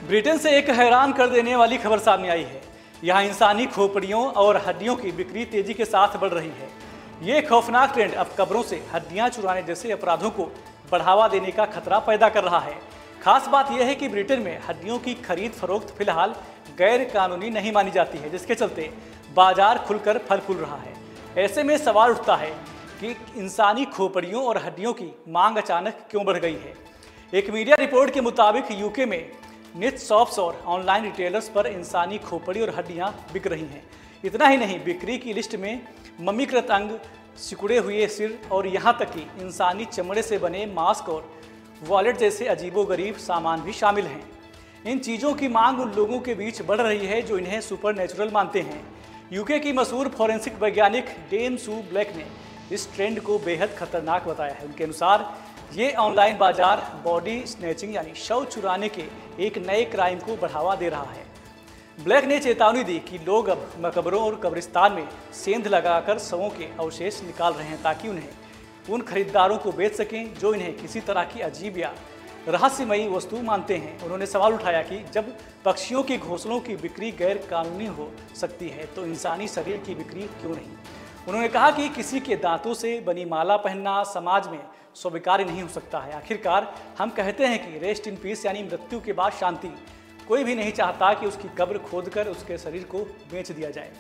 Britain से एक हैरान कर देने वाली खबर सामने आई है। यहाँ इंसानी खोपड़ियों और हड्डियों की बिक्री तेजी के साथ बढ़ रही है। ये खौफनाक ट्रेंड अब कब्रों से हड्डियां चुराने जैसे अपराधों को बढ़ावा देने का खतरा पैदा कर रहा है। खास बात यह है कि ब्रिटेन में हड्डियों की खरीद फरोख्त फिलहाल गैर कानूनी नहीं मानी जाती है, जिसके चलते बाजार खुलकर फल फूल रहा है। ऐसे में सवाल उठता है कि इंसानी खोपड़ियों और हड्डियों की मांग अचानक क्यों बढ़ गई है। एक मीडिया रिपोर्ट के मुताबिक यूके में निट शॉप्स और ऑनलाइन रिटेलर्स पर इंसानी खोपड़ी और हड्डियां बिक रही हैं। इतना ही नहीं, बिक्री की लिस्ट में मम्मीकृत अंग, सिकुड़े हुए सिर और यहाँ तक कि इंसानी चमड़े से बने मास्क और वॉलेट जैसे अजीबोगरीब सामान भी शामिल हैं। इन चीज़ों की मांग उन लोगों के बीच बढ़ रही है जो इन्हें सुपरनैचुरल मानते हैं। यूके की मशहूर फॉरेंसिक वैज्ञानिक डेम सू ब्लैक ने इस ट्रेंड को बेहद खतरनाक बताया है। उनके अनुसार ये ऑनलाइन बाजार बॉडी स्नैचिंग यानी शव चुराने के एक नए क्राइम को बढ़ावा दे रहा है। ब्लैक ने चेतावनी दी कि लोग अब मकबरों और कब्रिस्तान में सेंध लगाकर शवों के अवशेष निकाल रहे हैं ताकि उन्हें उन खरीदारों को बेच सकें जो इन्हें किसी तरह की अजीब या रहस्यमयी वस्तु मानते हैं। उन्होंने सवाल उठाया कि जब पक्षियों के घोंसलों की बिक्री गैर कानूनी हो सकती है तो इंसानी शरीर की बिक्री क्यों नहीं। उन्होंने कहा कि किसी के दांतों से बनी माला पहनना समाज में स्वीकार्य नहीं हो सकता है। आखिरकार हम कहते हैं कि रेस्ट इन पीस यानी मृत्यु के बाद शांति। कोई भी नहीं चाहता कि उसकी कब्र खोदकर उसके शरीर को बेच दिया जाए।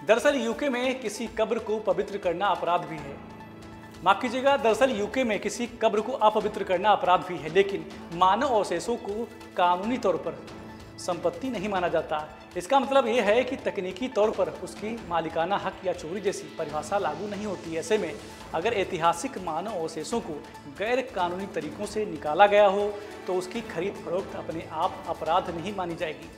दरअसल यूके में किसी कब्र को पवित्र करना अपराध भी है। माफ कीजिएगा, दरअसल यूके में किसी कब्र को अपवित्र करना अपराध भी है, लेकिन मानव अवशेषों को कानूनी तौर पर संपत्ति नहीं माना जाता। इसका मतलब यह है कि तकनीकी तौर पर उसकी मालिकाना हक या चोरी जैसी परिभाषा लागू नहीं होती। ऐसे में अगर ऐतिहासिक मानव अवशेषों को गैर कानूनी तरीकों से निकाला गया हो तो उसकी खरीद फरोख्त अपने आप अपराध नहीं मानी जाएगी।